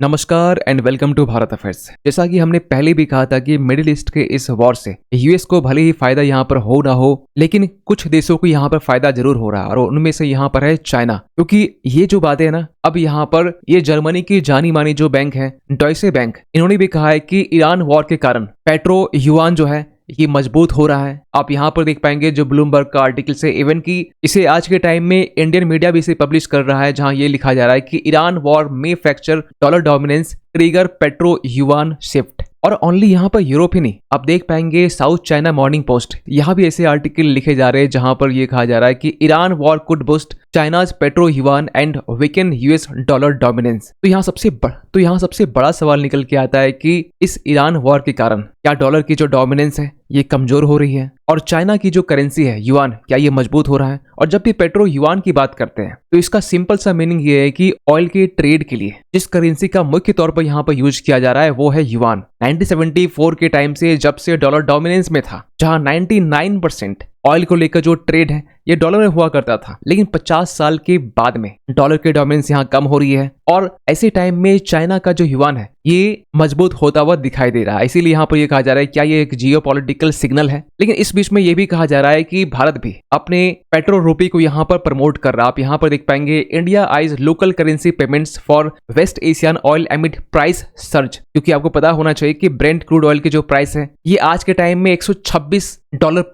नमस्कार and welcome to Bharat affairs. जैसा कि हमने पहले भी कहा था कि मिडिल ईस्ट के इस वॉर से यूएस को भले ही फायदा यहाँ पर हो ना हो, लेकिन कुछ देशों को यहाँ पर फायदा जरूर हो रहा है और उनमें से यहाँ पर है चाइना। क्योंकि ये जो बातें है ना, अब यहाँ पर ये जर्मनी की जानी मानी जो बैंक है डॉयचे बैंक, इन्होंने भी कहा है कि ईरान वॉर के कारण पेट्रो युआन जो है ये मजबूत हो रहा है। आप यहाँ पर देख पाएंगे जो ब्लूमबर्ग का आर्टिकल से, इवन की इसे आज के टाइम में इंडियन मीडिया भी इसे पब्लिश कर रहा है, जहां ये लिखा जा रहा है कि ईरान वॉर में fracture dollar dominance trigger petro yuan shift. और ओनली यहाँ पर यूरोप ही नहीं, आप देख पाएंगे साउथ चाइना मॉर्निंग पोस्ट, यहाँ भी ऐसे आर्टिकल लिखे जा रहे हैं जहां पर ये कहा जा रहा है कि Iran war could boost China's petro yuan and weakened US dollar dominance. तो यहाँ सबसे बड़ा सवाल निकल के आता है कि इस ईरान वॉर के कारण क्या डॉलर की जो डोमिनेंस है ये कमजोर हो रही है और चाइना की जो करेंसी है युआन, क्या ये मजबूत हो रहा है। और जब भी पेट्रो युआन की बात करते हैं तो इसका सिंपल सा मीनिंग ये है कि ऑयल के ट्रेड के लिए जिस करेंसी का मुख्य तौर पर यहाँ पर यूज किया जा रहा है वो है युआन। 1974 के टाइम से जब से डॉलर डोमिनेंस में था, जहां 99% ऑयल को लेकर जो ट्रेड है ये डॉलर में हुआ करता था, लेकिन 50 साल के बाद में डॉलर के डोमिनेंस यहाँ कम हो रही है और ऐसे टाइम में चाइना का जो युआन है ये मजबूत होता हुआ दिखाई दे रहा है। इसीलिए यहाँ पर ये कहा जा रहा है क्या ये एक जियोपॉलिटिकल सिग्नल है। लेकिन इस बीच में ये भी कहा जा रहा है कि भारत भी अपने पेट्रो रूपी को यहाँ पर प्रमोट कर रहा है। आप यहाँ पर देख पाएंगे India eyes local currency payments for West Asian oil amid price surge, क्योंकि आपको पता होना चाहिए कि ब्रेंट क्रूड ऑयल की जो प्राइस है ये आज के टाइम में $126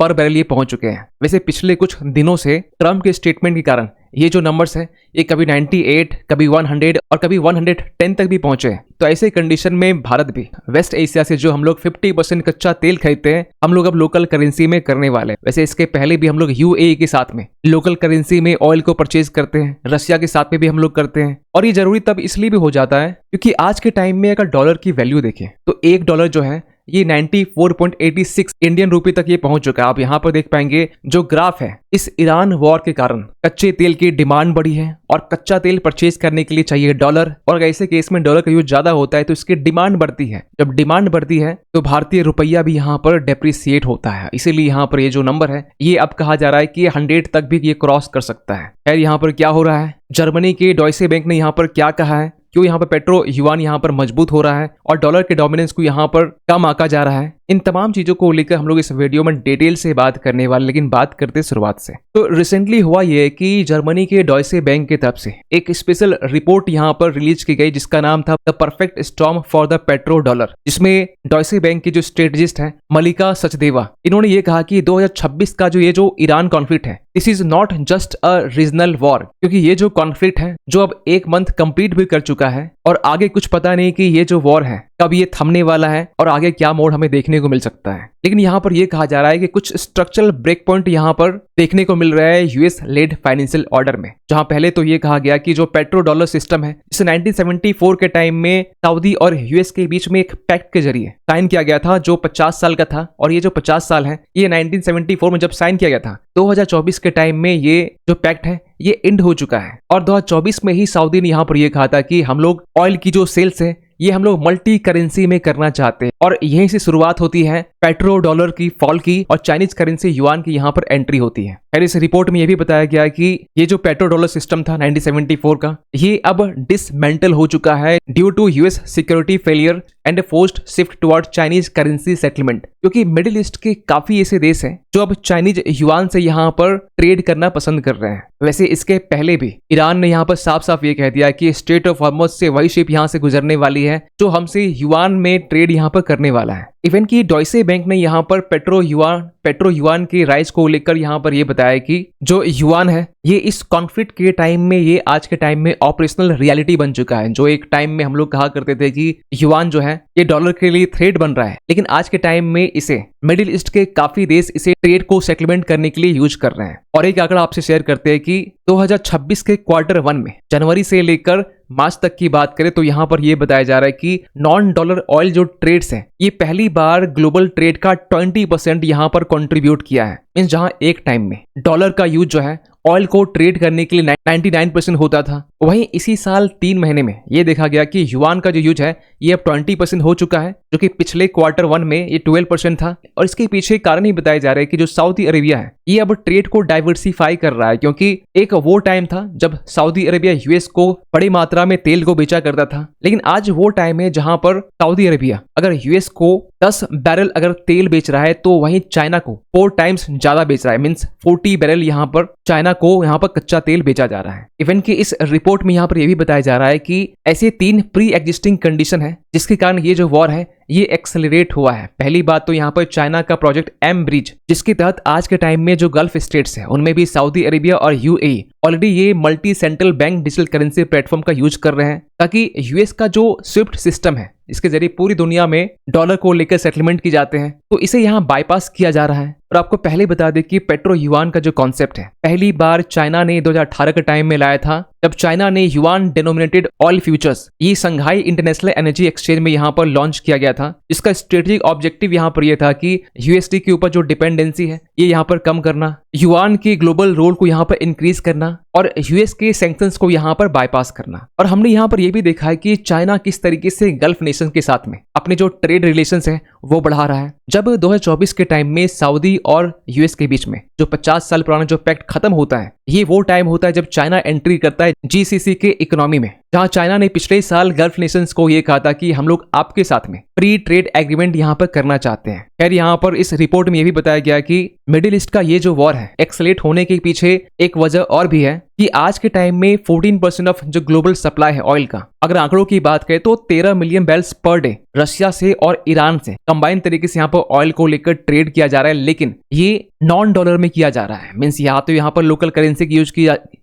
पर बैरल ये पहुंच चुके हैं। वैसे पिछले कुछ दिनों से ट्रम्प के स्टेटमेंट के कारण ये जो नंबर्स है ये कभी 98, कभी 100 और कभी 110 तक भी पहुंचे हैं। तो ऐसे कंडीशन में भारत भी वेस्ट एशिया से जो हम लोग 50% कच्चा तेल खरीदते हैं, हम लोग अब लोकल करेंसी में करने वाले हैं। वैसे इसके पहले भी हम लोग यूएई के साथ में लोकल करेंसी में ऑयल को परचेज करते हैं, रशिया के साथ में भी हम लोग करते हैं। और ये जरूरी तब इसलिए भी हो जाता है क्योंकि आज के टाइम में अगर डॉलर की वैल्यू देखें तो $1 जो है ये 94.86 इंडियन रुपए तक ये पहुंच चुका है। आप यहाँ पर देख पाएंगे जो ग्राफ है, इस ईरान वॉर के कारण कच्चे तेल की डिमांड बढ़ी है और कच्चा तेल परचेज करने के लिए चाहिए डॉलर, और ऐसे केस में डॉलर का यूज ज्यादा होता है तो इसकी डिमांड बढ़ती है। जब डिमांड बढ़ती है तो भारतीय रुपया भी यहाँ पर डेप्रिसिएट होता है। इसीलिए यहाँ पर ये जो नंबर है ये अब कहा जा रहा है कि 100 तक भी ये क्रॉस कर सकता है। खैर यहाँ पर क्या हो रहा है, जर्मनी के डॉयचे बैंक ने यहाँ पर क्या कहा है, क्यों यहाँ पर पेट्रो युआन यहाँ पर मजबूत हो रहा है और डॉलर के डोमिनेंस को यहाँ पर कम आका जा रहा है, इन तमाम चीजों को लेकर हम लोग इस वीडियो में डिटेल से बात करने वाले। लेकिन बात करते शुरुआत से, तो रिसेंटली हुआ ये कि जर्मनी के डॉयचे बैंक की तरफ से एक स्पेशल रिपोर्ट यहाँ पर रिलीज की गई जिसका नाम था the perfect storm for the petro dollar, जिसमें डॉयचे बैंक की जो स्ट्रेटेजिस्ट है मलिका सचदेवा, इन्होंने ये कहा कि 2026 का जो ईरान कॉन्फ्लिक्ट है this is not just a regional war, क्योंकि ये जो कॉन्फ्लिक्ट है जो अब 1 मंथ कंप्लीट भी कर चुका है और आगे कुछ पता नहीं कि ये जो वॉर है कब ये थमने वाला है और आगे क्या मोड़ हमें देखने को मिल सकता है। लेकिन यहाँ पर यह कहा जा रहा है कि कुछ स्ट्रक्चरल ब्रेक पॉइंट यहाँ पर देखने को मिल रहा है यूएस लेड फाइनेंशियल ऑर्डर में, जहां पहले तो ये कहा गया कि जो पेट्रो डॉलर सिस्टम है जिसे 1974 के टाइम में सऊदी और यूएस के बीच में एक पैक्ट के जरिए साइन किया गया था जो 50 साल का था, और ये जो 50 साल है ये 1974 में जब साइन किया गया था, 2024 के टाइम में ये जो पैक्ट है ये एंड हो चुका है। और 2024 में ही सऊदी ने यहाँ पर यह कहा था कि हम लोग ऑयल की जो सेल्स है ये हम लोग मल्टी करेंसी में करना चाहते हैं, और यहीं से शुरुआत होती है पेट्रो डॉलर की फॉल की और चाइनीज करेंसी युआन की यहाँ पर एंट्री होती है। फिर इस रिपोर्ट में यह भी बताया गया कि ये जो पेट्रो डॉलर सिस्टम था 1974 का ये अब डिसमेंटल हो चुका है due to US security failure and forced shift toward Chinese currency settlement, क्योंकि मिडिल ईस्ट के काफी ऐसे देश हैं जो अब चाइनीज युआन से यहाँ पर ट्रेड करना पसंद कर रहे हैं। वैसे इसके पहले भी ईरान ने यहाँ पर साफ साफ ये कह दिया कि स्ट्रेट ऑफ हॉर्मुज़ से वही शिप यहाँ से गुजरने वाली है जो हमसे युआन में ट्रेड यहाँ पर करने वाला है। इवन की डॉयचे बैंक ने यहाँ पर पेट्रो युआन के राइज को लेकर यहाँ पर ये बताया कि जो युआन है ये इस कॉन्फ्लिक्ट के टाइम में ये आज के टाइम में ऑपरेशनल रियलिटी बन चुका है। जो एक टाइम में हम लोग कहा करते थे कि युआन जो है ये डॉलर के लिए थ्रेट बन रहा है, लेकिन आज के टाइम में इसे मिडिल ईस्ट के काफी देश इसे ट्रेड को सेटलमेंट करने के लिए यूज कर रहे हैं। और एक आंकड़ा आपसे शेयर करते हैं कि 2026 के Q1 में जनवरी से लेकर मार्च तक की बात करें तो यहाँ पर यह बताया जा रहा है कि नॉन डॉलर ऑयल जो ट्रेड्स हैं ये पहली बार ग्लोबल ट्रेड का 20% यहाँ पर कंट्रीब्यूट किया है। मींस जहाँ एक टाइम में डॉलर का यूज जो है ऑयल को ट्रेड करने के लिए 99% होता था, वहीं इसी साल 3 महीने में ये देखा गया कि युआन का जो यूज है ये अब 20% हो चुका है, जो कि पिछले Q1 में ये 12% था। और इसके पीछे कारण ही बताए जा रहे हैं कि जो सऊदी अरेबिया है ये अब ट्रेड को डाइवर्सिफाई कर रहा है, क्योंकि एक वो टाइम था जब सऊदी अरेबिया यूएस को बड़ी मात्रा में तेल को बेचा करता था, लेकिन आज वो टाइम है जहां पर सऊदी अरेबिया अगर यूएस को 10 बैरल अगर तेल बेच रहा है तो वहीं चाइना को 4 टाइम्स ज्यादा बेच रहा है। मींस 40 बैरल यहाँ पर चाइना को यहाँ पर कच्चा तेल बेचा जा रहा है। इवन कि इस रिपोर्ट में यहाँ पर यह भी बताया जा रहा है कि ऐसे 3 प्री एग्जिस्टिंग कंडीशन है जिसके कारण ये जो वॉर है ये एक्सेलरेट हुआ है। पहली बात तो यहाँ पर चाइना का प्रोजेक्ट एम ब्रिज, जिसके तहत आज के टाइम में जो गल्फ स्टेट्स है उनमें भी सऊदी अरेबिया और यूएई ऑलरेडी ये multi central bank digital currency platform का यूज कर रहे हैं, ताकि यूएस का जो स्विफ्ट सिस्टम है इसके जरिए पूरी दुनिया में डॉलर को लेकर सेटलमेंट की जाते हैं, तो इसे यहाँ बाईपास किया जा रहा है। और आपको पहले बता दें कि पेट्रो युआन का जो कॉन्सेप्ट है पहली बार चाइना ने 2018 के टाइम में लाया था, जब चाइना ने युआन डेनोमिनेटेड ऑयल फ्यूचर्स ये संघाई इंटरनेशनल एनर्जी एक्सचेंज में यहाँ पर लॉन्च किया गया था। इसका स्ट्रेटेजिक ऑब्जेक्टिव यहाँ पर यह था कि यूएसडी के ऊपर जो डिपेंडेंसी है ये यहाँ पर कम करना, युआन के ग्लोबल रोल को यहाँ पर इंक्रीज करना और यूएस के सैंक्शंस को यहाँ पर बाईपास करना। और हमने यहाँ पर यह भी देखा है कि चाइना किस तरीके से गल्फ नेशन के साथ में अपने जो ट्रेड रिलेशंस है वो बढ़ा रहा है। जब 2024 के टाइम में सऊदी और यूएस के बीच में जो 50 साल पुराना जो पैक्ट खत्म होता है, ये वो टाइम होता है जब चाइना एंट्री करता है जीसीसी के इकोनॉमी में, जहां चाइना ने पिछले साल गल्फ नेशंस को ये कहा था कि हम लोग आपके साथ में फ्री ट्रेड एग्रीमेंट यहाँ पर करना चाहते हैं। खैर यहाँ पर इस रिपोर्ट में ये भी बताया गया कि मिडिल ईस्ट का ये जो वॉर है एक्सलेट होने के पीछे एक वजह और भी है कि आज के टाइम में 14% ऑफ जो ग्लोबल सप्लाई है ऑयल का, अगर आंकड़ों की बात करें तो 13 million barrels per day Russia से और ईरान से कंबाइन तरीके से यहाँ पर ऑयल को लेकर ट्रेड किया जा रहा है, लेकिन ये नॉन डॉलर में किया जा रहा है। मीन्स यहाँ पर लोकल करेंसी की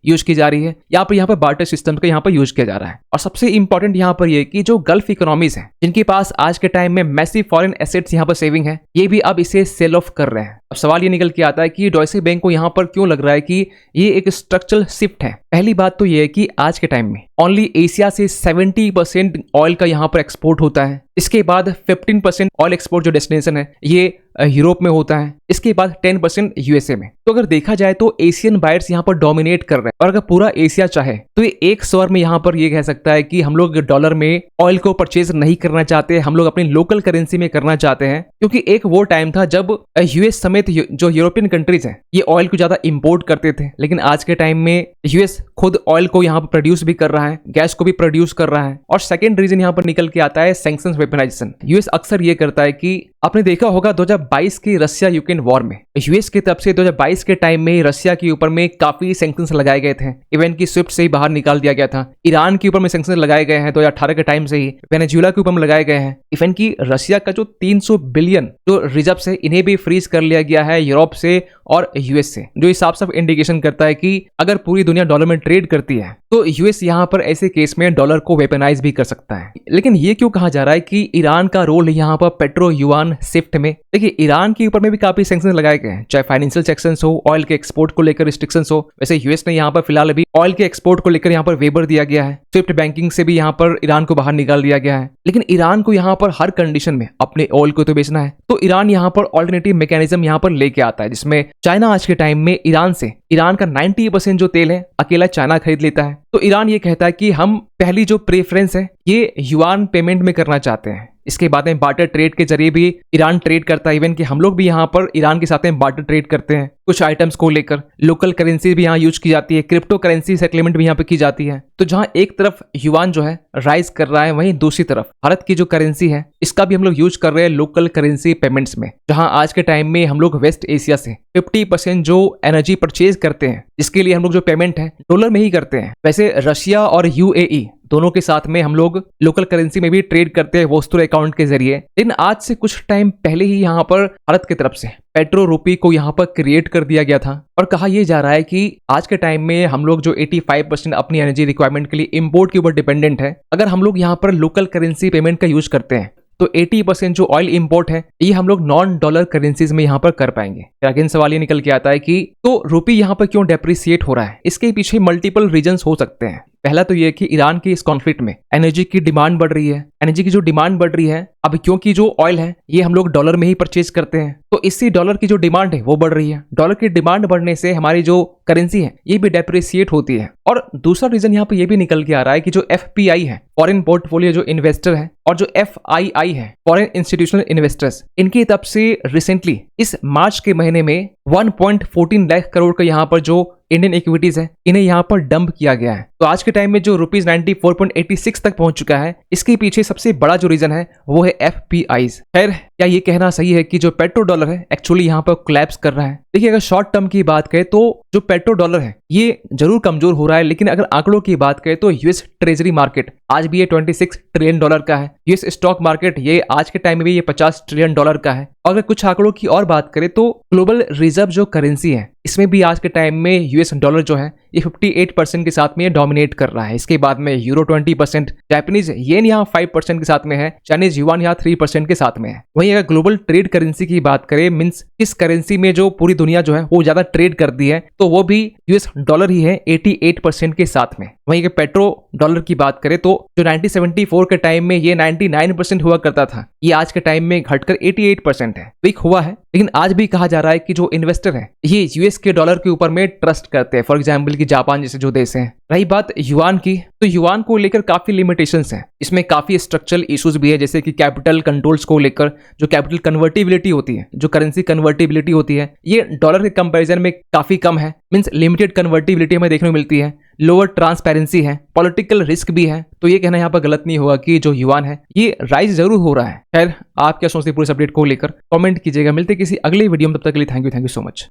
यूज की जा रही है, यहाँ पर बार्टर सिस्टम का यहाँ पर यूज किया जा रहा है। और सबसे इंपॉर्टेंट यहाँ पर ये कि जो गल्फ इकोनॉमीज है जिनके पास आज के टाइम में मैसिव फॉरेन एसेट्स यहाँ पर सेविंग है, ये भी अब इसे सेल ऑफ कर रहे हैं। अब सवाल ये निकल के आता है कि डॉयचे बैंक को यहाँ पर क्यों लग रहा है कि ये एक स्ट्रक्चरल शिफ्ट है। पहली बात तो ये है कि आज के टाइम में ओनली एशिया से 70% ऑयल का यहाँ पर एक्सपोर्ट होता है। इसके बाद 15% ऑयल एक्सपोर्ट जो डेस्टिनेशन है ये यूरोप में होता है, इसके बाद 10% यूएसए में। तो अगर देखा जाए तो एशियन बायर्स यहाँ पर डोमिनेट कर रहे हैं, और अगर पूरा एशिया चाहे तो ये एक स्वर में यहाँ पर ये कह सकता है कि हम लोग डॉलर में ऑयल को परचेज नहीं करना चाहते, हम लोग अपनी लोकल करेंसी में करना चाहते हैं। क्योंकि एक वो टाइम था जब यूएस समेत जो यूरोपियन कंट्रीज हैं ये ऑयल को ज्यादा इंपोर्ट करते थे, लेकिन आज के टाइम में यूएस खुद ऑयल को यहाँ पर प्रोड्यूस भी कर रहा है, गैस को भी प्रोड्यूस कर रहा है। और सेकेंड रीजन यहाँ पर निकल के आता है सैंक्शंस वेपनाइजेशन। यूएस अक्सर ये करता है कि आपने देखा होगा 2022 की रशिया यूक्रेन वॉर में यूएस की तरफ से 2022 के टाइम में रशिया के ऊपर में काफी सैंक्शंस लगाए गए थे, इवन की स्विफ्ट से ही बाहर निकाल दिया गया था। ईरान के ऊपर में सैंक्शंस लगाए गए हैं 2018 के टाइम से ही, वेनेजुएला के ऊपर में लगाए गए हैं। इवन की रशिया का जो 300 बिलियन जो रिजर्व है इन्हें भी फ्रीज कर लिया गया है यूरोप से और यूएस से, जो साफ साफ इंडिकेशन करता है कि अगर पूरी दुनिया डॉलर में ट्रेड करती है तो यूएस यहाँ पर ऐसे केस में डॉलर को वेपनाइज भी कर सकता है। लेकिन ये क्यों कहा जा रहा है कि ईरान का रोल यहाँ पर पेट्रो युआन शिफ्ट में? देखिए ईरान के ऊपर में भी काफी सैंक्शन लगाए गए हैं, चाहे फाइनेंशियल सैंक्शंस हो, ऑयल के एक्सपोर्ट को लेकर रिस्ट्रिक्शंस हो। वैसे यूएस ने यहाँ पर फिलहाल अभी ऑयल के एक्सपोर्ट को लेकर यहाँ पर वेबर दिया गया है, स्विफ्ट बैंकिंग से भी यहाँ पर ईरान को बाहर निकाल दिया गया है। लेकिन ईरान को यहाँ पर हर कंडीशन में अपने ऑयल को तो बेचना है, तो ईरान यहाँ पर ऑल्टरनेटिव मैकेनिज्म यहाँ पर लेके आता है, जिसमें चाइना आज के टाइम में ईरान का 90% जो तेल है अकेला चाइना खरीद लेता है। तो ईरान ये कहता है कि हम पहली जो प्रेफरेंस है ये युआन पेमेंट में करना चाहते हैं। इसके बाद में बार्टर ट्रेड के जरिए भी ईरान ट्रेड करता है, इवन कि हम लोग भी यहाँ पर ईरान के साथ में बार्टर ट्रेड करते हैं कुछ आइटम्स को लेकर। लोकल करेंसी भी यहाँ यूज की जाती है, क्रिप्टो करेंसी सेटलमेंट भी यहाँ पे की जाती है। तो जहाँ एक तरफ युआन जो है राइज कर रहा है, वहीं दूसरी तरफ भारत की जो करेंसी है इसका भी हम लोग यूज कर रहे हैं लोकल करेंसी पेमेंट्स में। जहाँ आज के टाइम में हम लोग वेस्ट एशिया से 50% जो एनर्जी परचेज करते हैं, जिसके लिए हम लोग जो पेमेंट है डॉलर में ही करते हैं। वैसे रशिया और यूएई दोनों के साथ में हम लोग लोकल करेंसी में भी ट्रेड करते हैं वोस्टूर अकाउंट के जरिए। लेकिन आज से कुछ टाइम पहले ही यहाँ पर भारत की तरफ से पेट्रो रूपी को यहाँ पर क्रिएट कर दिया गया था, और कहा यह जा रहा है कि आज के टाइम में हम लोग जो 85% अपनी एनर्जी रिक्वायरमेंट के लिए इंपोर्ट के ऊपर डिपेंडेंट है, अगर हम लोग यहाँ पर लोकल करेंसी पेमेंट का यूज करते हैं तो 80% जो ऑयल इंपोर्ट है ये हम लोग नॉन डॉलर करेंसीज में यहाँ पर कर पाएंगे। फिर अगेन सवाल ये निकल के आता है कि तो रूपी यहाँ पर क्यों डेप्रिसिएट हो रहा है? इसके पीछे मल्टीपल रीजंस हो सकते हैं। पहला तो ये कि ईरान के इस कॉन्फ्लिक्ट में एनर्जी की डिमांड बढ़ रही है। एनर्जी की जो डिमांड बढ़ रही है, अब क्योंकि जो ऑयल है ये हम लोग डॉलर में ही परचेज करते हैं, तो इससे डॉलर की जो डिमांड है वो बढ़ रही है। डॉलर की डिमांड बढ़ने से हमारी जो करेंसी है ये भी डेप्रिसिएट होती है। और दूसरा रीजन यहाँ पे ये भी निकल के आ रहा है कि जो FPI है, फॉरेन पोर्टफोलियो जो इन्वेस्टर है, और जो FII है, फॉरेन इंस्टीट्यूशनल इन्वेस्टर्स, इनकी तरफ से रिसेंटली इस मार्च के महीने में 1.14 लाख करोड़ का यहाँ पर जो इंडियन इक्विटीज है इन्हें यहाँ पर डंप किया गया है। तो आज के टाइम में जो ₹94.86 तक पहुंच चुका है, इसके पीछे सबसे बड़ा जो रीजन है वो है FPIs। खैर, क्या ये कहना सही है कि जो पेट्रो डॉलर है एक्चुअली यहाँ पर कोलैप्स कर रहा है? देखिए, अगर शॉर्ट टर्म की बात करें तो जो पेट्रो डॉलर है ये जरूर कमजोर हो रहा है, लेकिन अगर आंकड़ों की बात करें तो यूएस ट्रेजरी मार्केट आज भी ये $26 ट्रिलियन का है। यूएस स्टॉक मार्केट ये आज के टाइम में भी ये $50 ट्रिलियन का है। अगर कुछ आंकड़ों की और बात करें तो ग्लोबल रिजर्व जो करेंसी है इसमें भी आज के टाइम में यूएस डॉलर जो है ये 58% के साथ में डोमिनेट कर रहा है। इसके बाद में यूरो 20%, जापानीज येन यहाँ 5% के साथ में है, चाइनीज युआन यहाँ 3% के साथ में है। वहीं अगर ग्लोबल ट्रेड करेंसी की बात करें, मींस इस करेंसी में जो पूरी दुनिया जो है वो ज्यादा ट्रेड करती है, तो वो भी यूएस डॉलर ही है 88% के साथ में। वहीं अगर पेट्रो डॉलर की बात करें तो जो 1974 के टाइम में ये 99% हुआ करता था, ये आज के टाइम में घटकर 88% है। वीक हुआ है, लेकिन आज भी कहा जा रहा है कि जो इन्वेस्टर है ये यूएस के डॉलर के ऊपर में ट्रस्ट करते हैं। फॉर एग्जांपल कि जापान जैसे जो देश हैं। रही बात युआन की, तो युआन को लेकर काफी लिमिटेशंस हैं। इसमें काफी स्ट्रक्चरल इश्यूज भी है, जैसे कि कैपिटल कंट्रोल्स को लेकर जो कैपिटल कन्वर्टिबिलिटी होती है, जो करेंसी कन्वर्टिबिलिटी होती है, ये डॉलर के कंपैरिजन में काफी कम है। मींस लिमिटेड कन्वर्टिबिलिटी हमें देखने को मिलती है, लोअर ट्रांसपेरेंसी है, पॉलिटिकल रिस्क भी है। तो ये कहना यहाँ पर गलत नहीं होगा कि जो युआन है ये राइज जरूर हो रहा है। खैर, आप क्या सोचते हैं पूरे अपडेट को लेकर? कमेंट कीजिएगा। मिलते किसी अगले वीडियो में, तब तक के लिए थैंक यू सो मच।